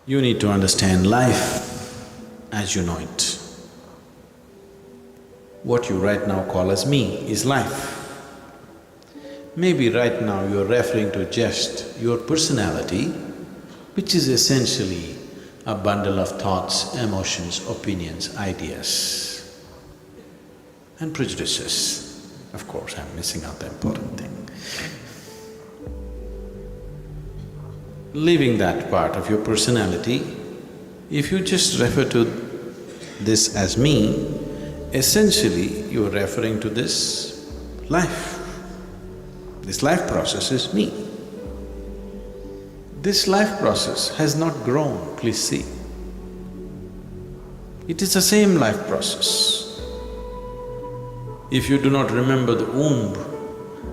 You need to understand life as you know it. What you right now call as me is life. Maybe right now you're referring to just your personality, which is essentially a bundle of thoughts, emotions, opinions, ideas and prejudices. Of course, I'm missing out the important thing. Leaving that part of your personality, if you just refer to this as me, essentially you're referring to this life. This life process is me. This life process has not grown, please see. It is the same life process. If you do not remember the womb,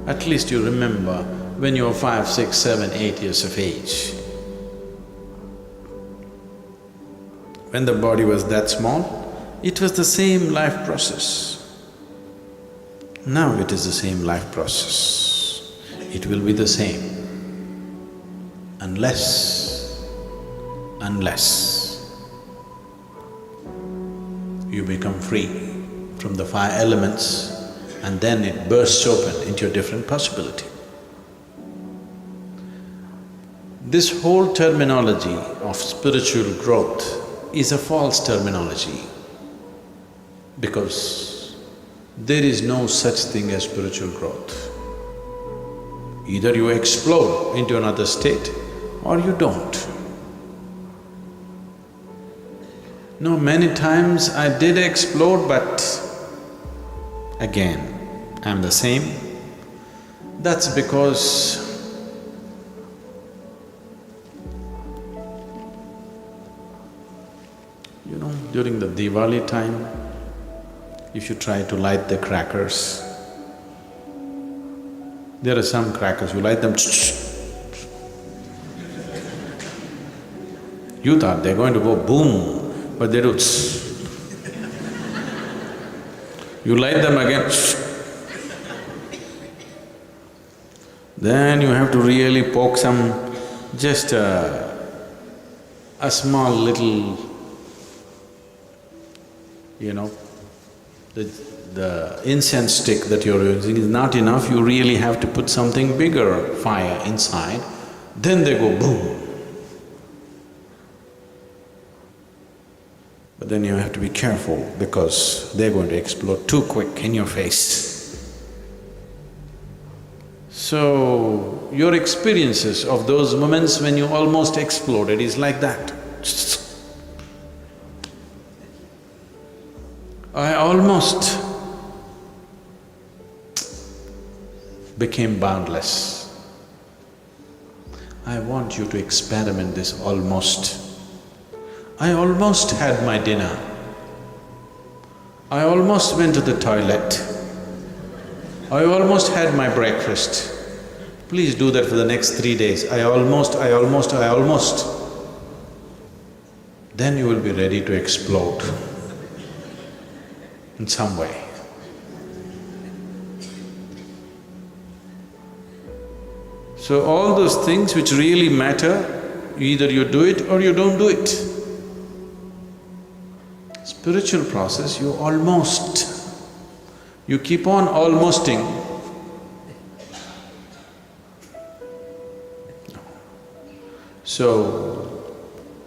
at least you remember when you were 5, 6, 7, 8 years of age. When the body was that small, it was the same life process. Now it is the same life process. It will be the same unless you become free from the 5 elements and then it bursts open into a different possibility. This whole terminology of spiritual growth is a false terminology because there is no such thing as spiritual growth. Either you explode into another state or you don't. No, many times I did explode, but again, I'm the same. That's because during the Diwali time, if you try to light the crackers, there are some crackers, you light them, you thought they're going to go boom, but they do You light them again, then you have to really poke some… just a small little… the incense stick that you're using is not enough, you really have to put something bigger fire inside, then they go boom. But then you have to be careful because they're going to explode too quick in your face. So, your experiences of those moments when you almost exploded is like that. I almost became boundless. I want you to experiment this almost. I almost had my dinner. I almost went to the toilet. I almost had my breakfast. Please do that for the next 3 days. I almost. Then you will be ready to explode in some way. So all those things which really matter, either you do it or you don't do it. Spiritual process, you almost, you keep on almosting. So,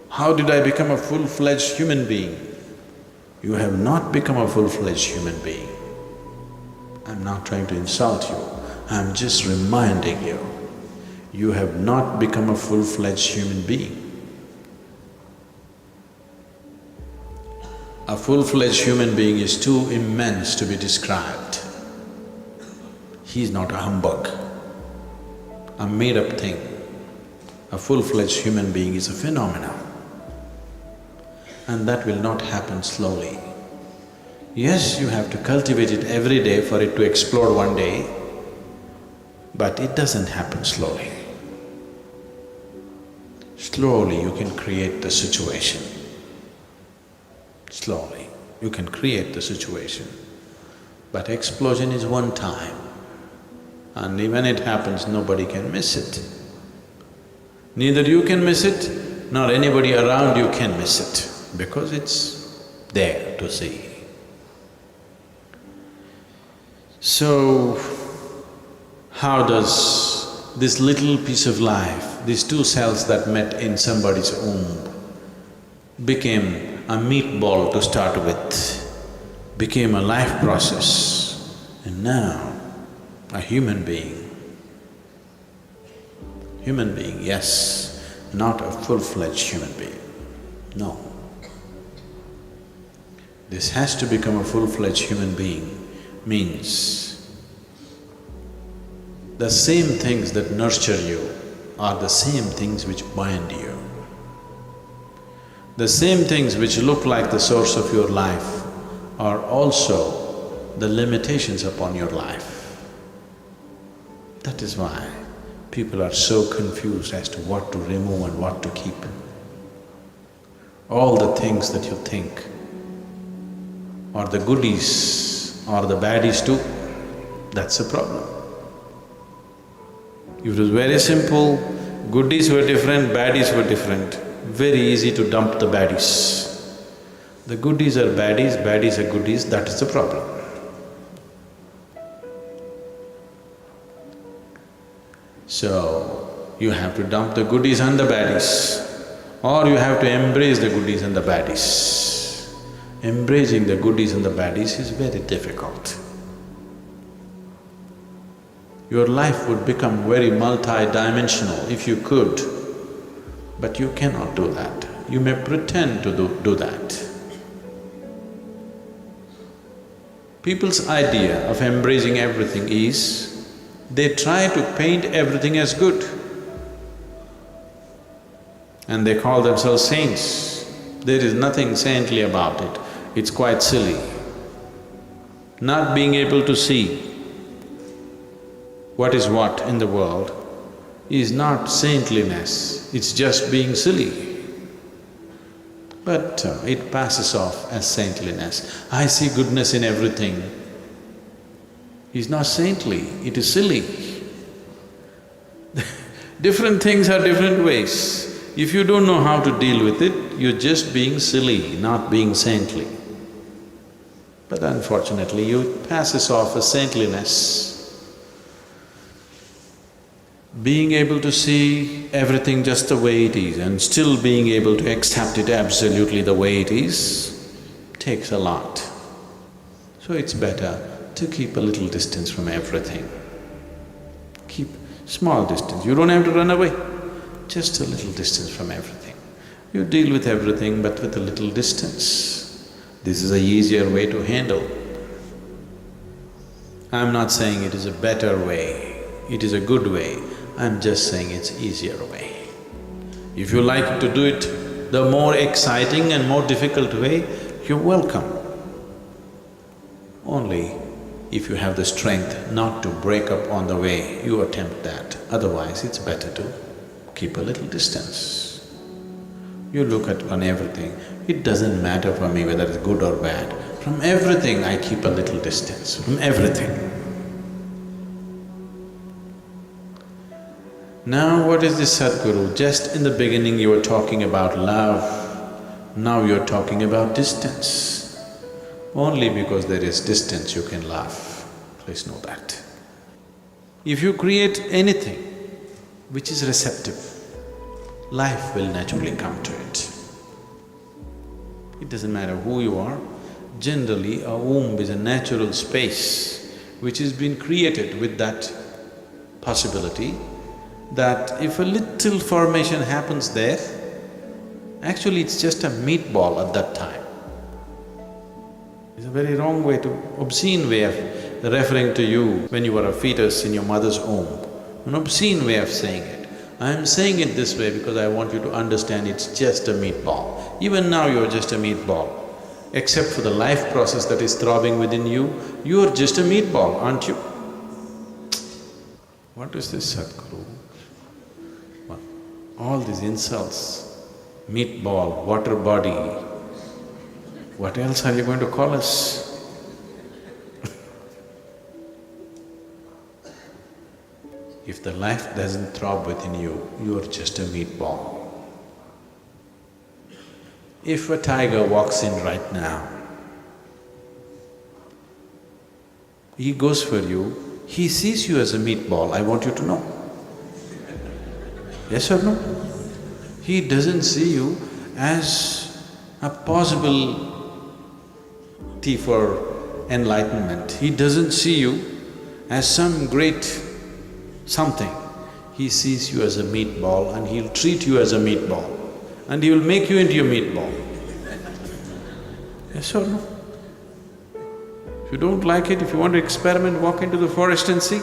how did I become a full-fledged human being? You have not become a full-fledged human being. I'm not trying to insult you, I'm just reminding you, you have not become a full-fledged human being. A full-fledged human being is too immense to be described. He's not a humbug, a made-up thing. A full-fledged human being is a phenomenon. And that will not happen slowly. Yes, you have to cultivate it every day for it to explode one day, but it doesn't happen slowly. Slowly you can create the situation. Slowly you can create the situation. But explosion is one time, and when it happens, nobody can miss it. Neither you can miss it, nor anybody around you can miss it, because it's there to see. So, how does this little piece of life, these two cells that met in somebody's womb, became a meatball to start with, became a life process, and now a human being. Human being, yes, not a full-fledged human being, no. This has to become a full-fledged human being means the same things that nurture you are the same things which bind you. The same things which look like the source of your life are also the limitations upon your life. That is why people are so confused as to what to remove and what to keep. All the things that you think are the goodies or the baddies too, that's a problem. If it was very simple, goodies were different, baddies were different, very easy to dump the baddies. The goodies are baddies, baddies are goodies, that is the problem. So, you have to dump the goodies and the baddies, or you have to embrace the goodies and the baddies. Embracing the goodies and the baddies is very difficult. Your life would become very multi-dimensional if you could, but you cannot do that. You may pretend to do that. People's idea of embracing everything is, they try to paint everything as good and they call themselves saints. There is nothing saintly about it, it's quite silly. Not being able to see what is what in the world is not saintliness, it's just being silly. But it passes off as saintliness. I see goodness in everything is not saintly, it is silly. Different things are different ways. If you don't know how to deal with it, you're just being silly, not being saintly. But unfortunately, it passes off as saintliness. Being able to see everything just the way it is and still being able to accept it absolutely the way it is takes a lot. So it's better to keep a little distance from everything. Keep small distance, you don't have to run away, just a little distance from everything. You deal with everything but with a little distance. This is a easier way to handle. I'm not saying it is a better way, it is a good way, I'm just saying it's easier way. If you like to do it the more exciting and more difficult way, you're welcome. Only if you have the strength not to break up on the way, you attempt that. Otherwise, it's better to keep a little distance. You look at on everything, it doesn't matter for me whether it's good or bad. From everything I keep a little distance, from everything. Now what is this Sadhguru? Just in the beginning you were talking about love, now you're talking about distance. Only because there is distance you can laugh, please know that. If you create anything which is receptive, life will naturally come to it. It doesn't matter who you are, generally a womb is a natural space which has been created with that possibility that if a little formation happens there, actually it's just a meatball at that time. It's a very wrong way to… obscene way of referring to you when you were a fetus in your mother's womb, an obscene way of saying it. I'm saying it this way because I want you to understand it's just a meatball. Even now you're just a meatball. Except for the life process that is throbbing within you, you're just a meatball, aren't you? What is this Sadhguru? What? All these insults, meatball, water body, what else are you going to call us? If the life doesn't throb within you, you're just a meatball. If a tiger walks in right now, he goes for you, he sees you as a meatball, I want you to know. Yes or no? He doesn't see you as a possibility for enlightenment. He doesn't see you as some great something. He sees you as a meatball and he'll treat you as a meatball and he will make you into a meatball. Yes or no? If you don't like it, if you want to experiment, walk into the forest and see.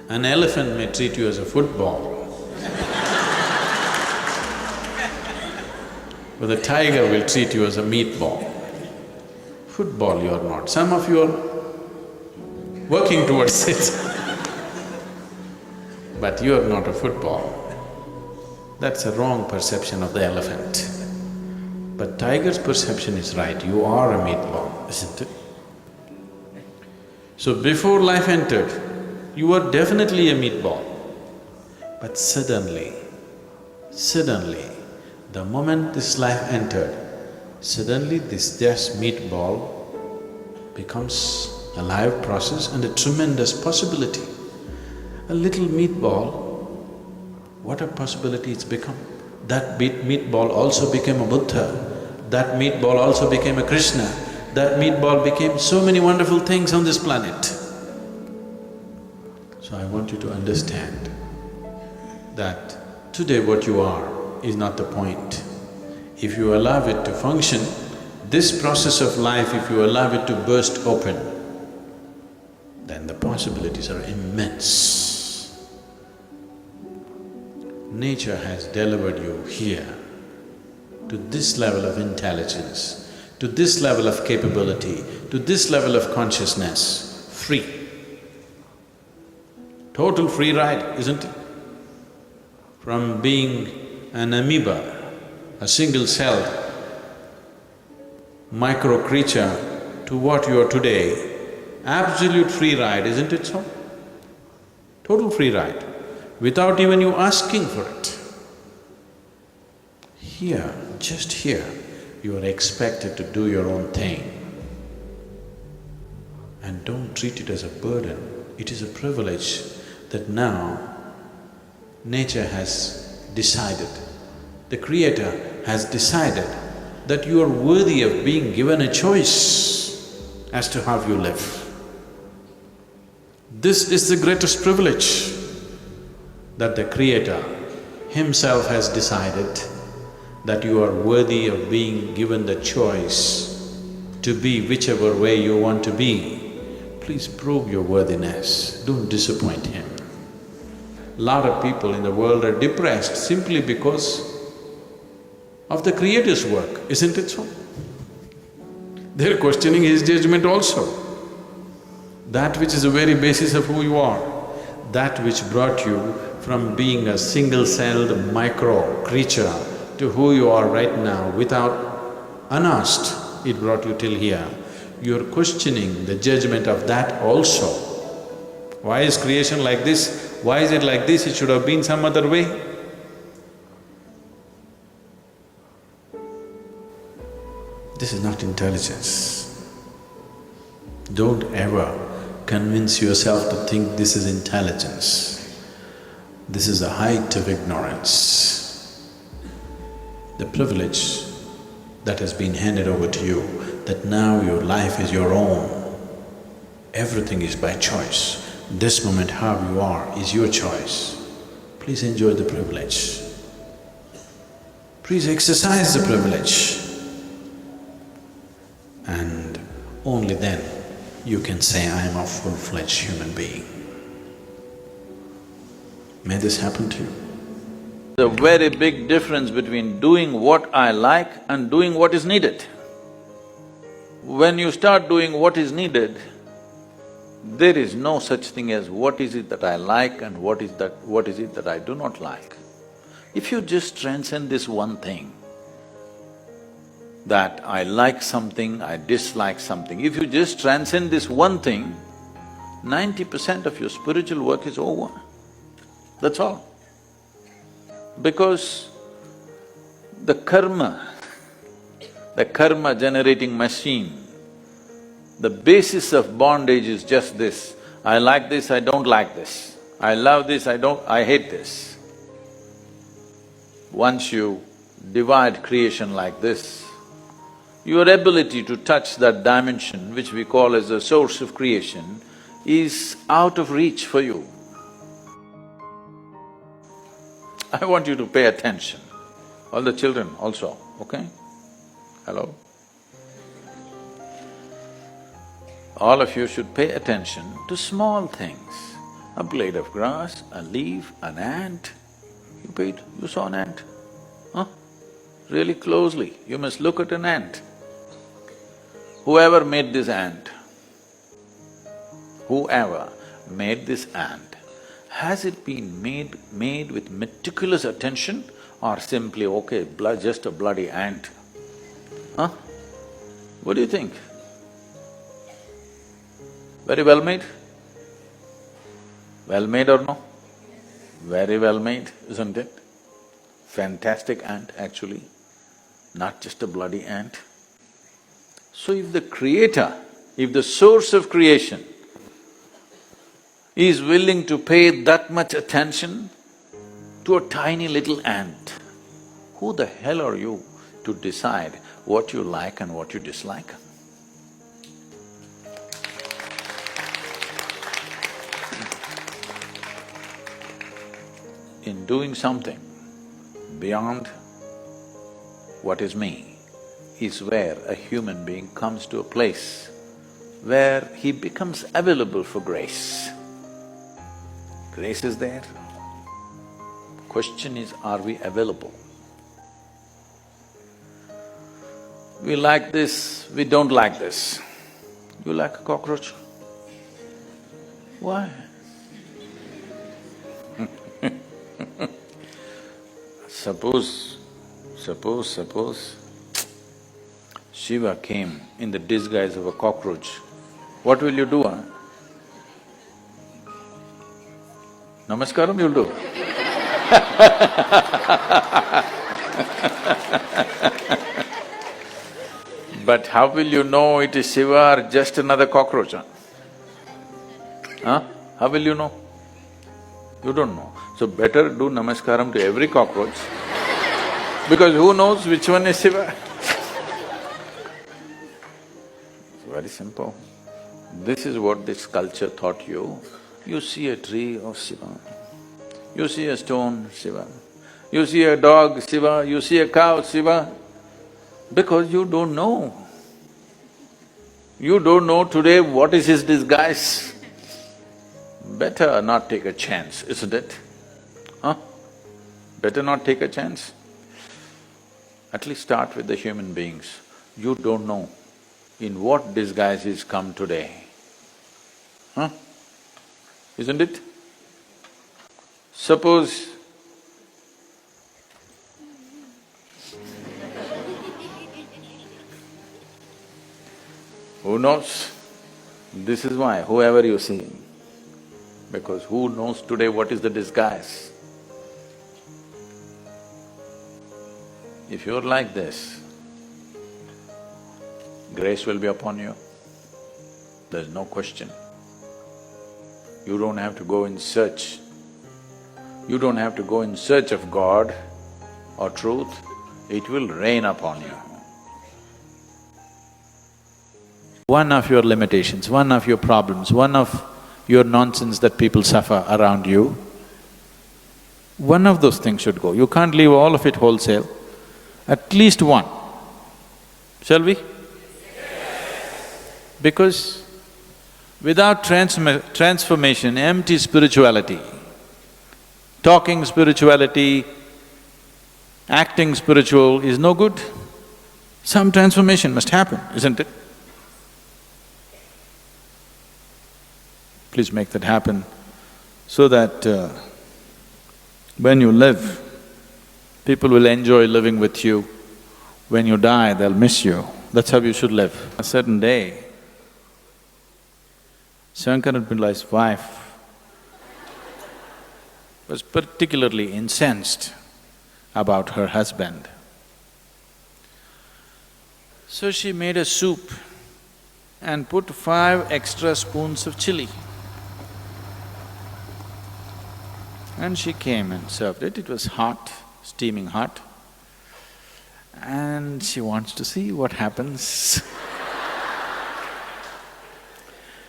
An elephant may treat you as a football, but the tiger will treat you as a meatball. Football you are not. Some of you are working towards it, but you are not a football. That's a wrong perception of the elephant. But tiger's perception is right, you are a meatball, isn't it? So before life entered, you were definitely a meatball. But suddenly, the moment this life entered, suddenly this just meatball becomes a live process and a tremendous possibility. A little meatball, what a possibility it's become. That meatball also became a Buddha, that meatball also became a Krishna, that meatball became so many wonderful things on this planet. So I want you to understand that today what you are is not the point. If you allow it to function, this process of life, if you allow it to burst open, then the possibilities are immense. Nature has delivered you here to this level of intelligence, to this level of capability, to this level of consciousness, free. Total free ride, isn't it? From being an amoeba, a single-celled micro creature to what you are today, absolute free ride, isn't it so? Total free ride, without even you asking for it. Here, just here, you are expected to do your own thing. And don't treat it as a burden, it is a privilege that now nature has decided, the Creator has decided that you are worthy of being given a choice as to how you live. This is the greatest privilege that the Creator Himself has decided that you are worthy of being given the choice to be whichever way you want to be. Please prove your worthiness, don't disappoint Him. Lot of people in the world are depressed simply because of the Creator's work, isn't it so? They're questioning His judgment also. That which is the very basis of who you are, that which brought you from being a single-celled micro creature to who you are right now without unasked, it brought you till here. You're questioning the judgment of that also. Why is creation like this? Why is it like this? It should have been some other way. This is not intelligence. Don't ever convince yourself to think this is intelligence. This is the height of ignorance. The privilege that has been handed over to you, that now your life is your own. Everything is by choice. This moment how you are is your choice. Please enjoy the privilege. Please exercise the privilege. And only then you can say, I am a full-fledged human being. May this happen to you. The very big difference between doing what I like and doing what is needed. When you start doing what is needed, there is no such thing as what is it that I like and what is it that I do not like. If you just transcend this one thing, that I like something, I dislike something, if you just transcend this one thing, 90% of your spiritual work is over. That's all. Because the karma generating machine, the basis of bondage is just this: I like this, I don't like this, I love this, I hate this. Once you divide creation like this, your ability to touch that dimension, which we call as the source of creation, is out of reach for you. I want you to pay attention, all the children also, okay? Hello? All of you should pay attention to small things. A blade of grass, a leaf, an ant. You saw an ant? Huh? Really closely, you must look at an ant. Whoever made this ant, has it been made with meticulous attention or simply, okay, just a bloody ant? Huh? What do you think? Very well made? Well made or no? Very well made, isn't it? Fantastic ant actually, not just a bloody ant. So if the creator, if the source of creation is willing to pay that much attention to a tiny little ant, who the hell are you to decide what you like and what you dislike? In doing something beyond what is me is where a human being comes to a place where he becomes available for grace. Grace is there. Question is, are we available? We like this, we don't like this. You like a cockroach? Why? Suppose Shiva came in the disguise of a cockroach, what will you do, huh? Namaskaram you'll do. But how will you know it is Shiva or just another cockroach, huh? Huh? How will you know? You don't know. So better do namaskaram to every cockroach, because who knows which one is Shiva? It's very simple. This is what this culture taught you. You see a tree of Shiva, you see a stone, Shiva, you see a dog, Shiva, you see a cow, Shiva, because you don't know. You don't know today what is his disguise. Better not take a chance, isn't it? Huh? Better not take a chance. At least start with the human beings. You don't know in what disguise he's come today. Huh? Isn't it? Suppose who knows? This is why, whoever you see, because who knows today what is the disguise? If you're like this, grace will be upon you, there's no question. You don't have to go in search. You don't have to go in search of God or truth, it will rain upon you. One of your limitations, one of your problems, one of your nonsense that people suffer around you, one of those things should go. You can't leave all of it wholesale, at least one. Shall we? Yes. Because without transformation, empty spirituality, talking spirituality, acting spiritual is no good. Some transformation must happen, isn't it? Please make that happen so that when you live, people will enjoy living with you. When you die, they'll miss you. That's how you should live. A certain day, Shankara Pillai's wife was particularly incensed about her husband. So she made a soup and put 5 extra spoons of chili. And she came and served it. It was hot, steaming hot. And she wants to see what happens.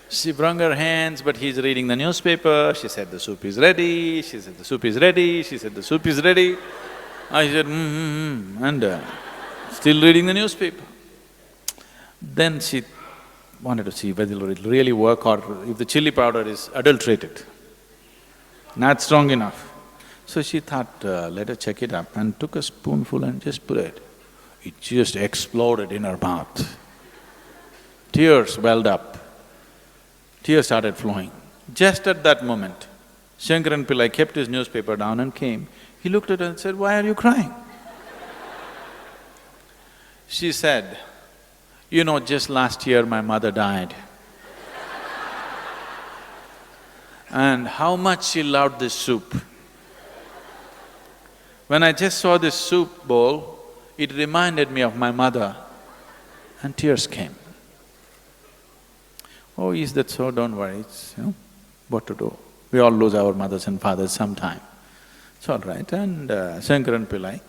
She wrung her hands, but he's reading the newspaper. She said, "The soup is ready." She said, "The soup is ready." She said, "The soup is ready." I said, and still reading the newspaper. Then she wanted to see whether it'll really work or if the chili powder is adulterated, not strong enough. So she thought, let her check it up, and took a spoonful and just put it. It just exploded in her mouth. Tears welled up. Tears started flowing. Just at that moment, Shankaran Pillai kept his newspaper down and came. He looked at her and said, "Why are you crying?" She said, "You know, just last year my mother died. And how much she loved this soup. When I just saw this soup bowl, it reminded me of my mother," and tears came. "Oh, is that so? Don't worry, it's, what to do. We all lose our mothers and fathers sometime. It's all right." And Shankaran Pillai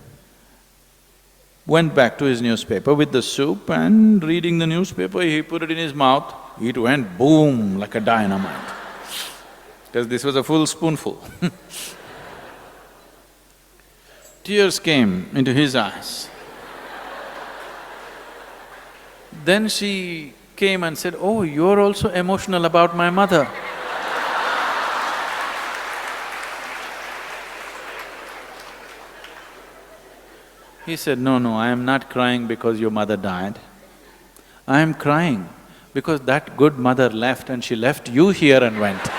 went back to his newspaper with the soup, and reading the newspaper, he put it in his mouth. It went boom like a dynamite, because this was a full spoonful. Tears came into his eyes. Then she came and said, "Oh, you're also emotional about my mother." He said, "No, I am not crying because your mother died. I am crying because that good mother left and she left you here and went."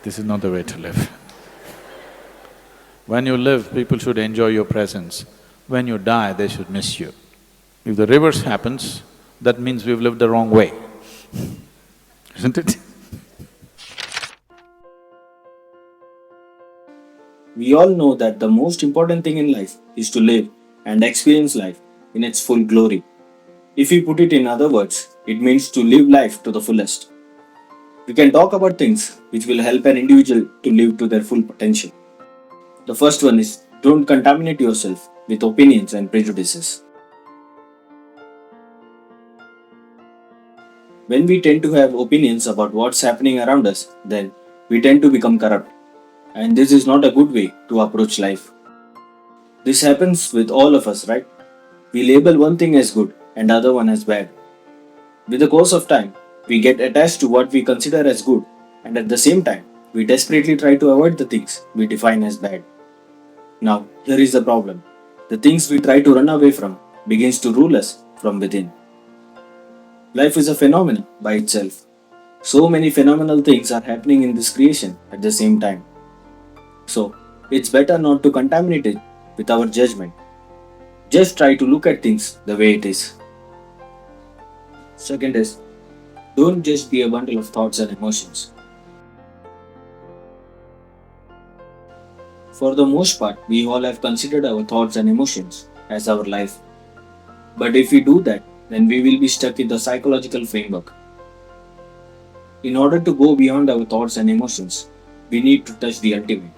This is not the way to live. When you live, people should enjoy your presence. When you die, they should miss you. If the reverse happens, that means we've lived the wrong way, isn't it? We all know that the most important thing in life is to live and experience life in its full glory. If we put it in other words, it means to live life to the fullest. We can talk about things which will help an individual to live to their full potential. The first one is, don't contaminate yourself with opinions and prejudices. When we tend to have opinions about what's happening around us, then we tend to become corrupt. And this is not a good way to approach life. This happens with all of us, right? We label one thing as good and other one as bad. With the course of time, we get attached to what we consider as good, and at the same time, we desperately try to avoid the things we define as bad. Now, here is the problem. The things we try to run away from begins to rule us from within. Life is a phenomenon by itself. So many phenomenal things are happening in this creation at the same time. So, it's better not to contaminate it with our judgment. Just try to look at things the way it is. Second is, don't just be a bundle of thoughts and emotions. For the most part, we all have considered our thoughts and emotions as our life. But if we do that, then we will be stuck in the psychological framework. In order to go beyond our thoughts and emotions, we need to touch the ultimate.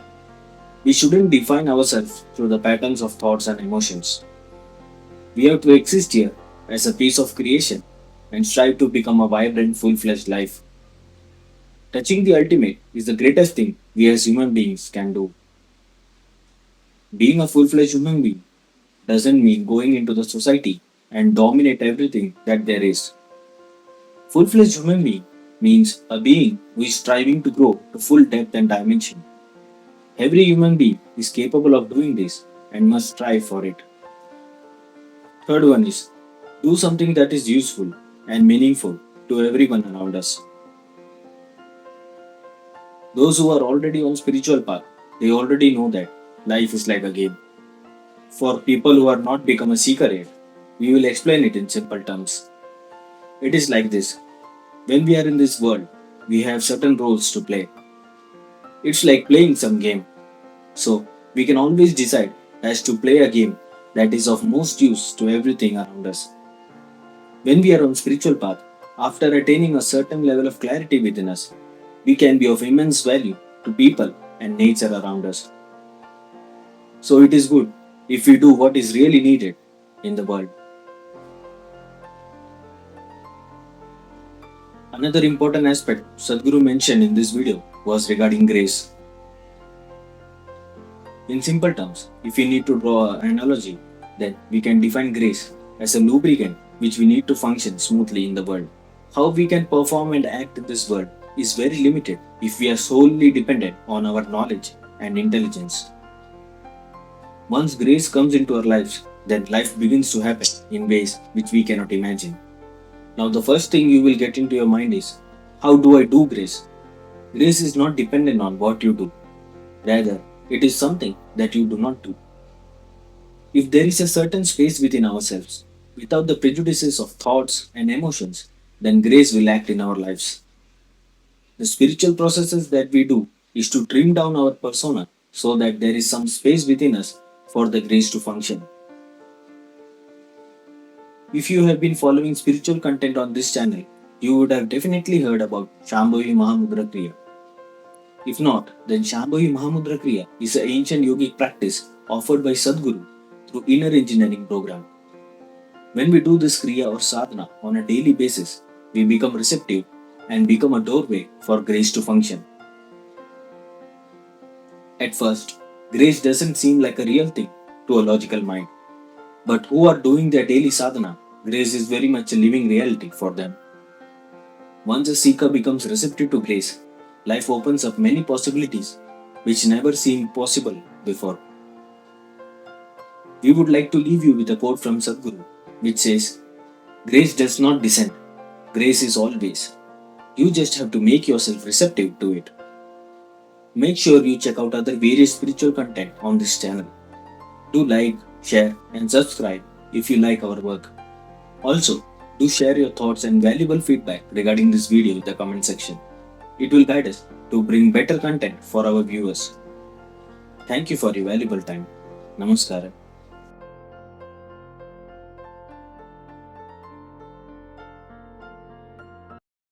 We shouldn't define ourselves through the patterns of thoughts and emotions. We have to exist here as a piece of creation and strive to become a vibrant, full-fledged life. Touching the ultimate is the greatest thing we as human beings can do. Being a full-fledged human being doesn't mean going into the society and dominate everything that there is. Full-fledged human being means a being who is striving to grow to full depth and dimension. Every human being is capable of doing this and must strive for it. Third one is, do something that is useful and meaningful to everyone around us. Those who are already on spiritual path, they already know that life is like a game. For people who are not become a seeker yet, we will explain it in simple terms. It is like this. When we are in this world, we have certain roles to play. It's like playing some game. So, we can always decide as to play a game that is of most use to everything around us. When we are on spiritual path, after attaining a certain level of clarity within us, we can be of immense value to people and nature around us. So it is good if we do what is really needed in the world. Another important aspect Sadhguru mentioned in this video was regarding grace. In simple terms, if we need to draw an analogy, then we can define grace as a lubricant which we need to function smoothly in the world. How we can perform and act in this world is very limited if we are solely dependent on our knowledge and intelligence. Once grace comes into our lives, then life begins to happen in ways which we cannot imagine. Now, the first thing you will get into your mind is, how do I do grace? Grace is not dependent on what you do. Rather, it is something that you do not do. If there is a certain space within ourselves, without the prejudices of thoughts and emotions, then grace will act in our lives. The spiritual processes that we do is to trim down our persona so that there is some space within us for the grace to function. If you have been following spiritual content on this channel, you would have definitely heard about Shambhavi Mahamudra Kriya. If not, then Shambhavi Mahamudra Kriya is an ancient yogic practice offered by Sadhguru through inner engineering program. When we do this Kriya or Sadhana on a daily basis, we become receptive and become a doorway for grace to function. At first, grace doesn't seem like a real thing to a logical mind. But who are doing their daily sadhana, grace is very much a living reality for them. Once a seeker becomes receptive to grace, life opens up many possibilities which never seemed possible before. We would like to leave you with a quote from Sadhguru which says, "Grace does not descend, grace is always. You just have to make yourself receptive to it." Make sure you check out other various spiritual content on this channel. Do like, share and subscribe if you like our work. Also, do share your thoughts and valuable feedback regarding this video in the comment section. It will guide us to bring better content for our viewers. Thank you for your valuable time. Namaskara.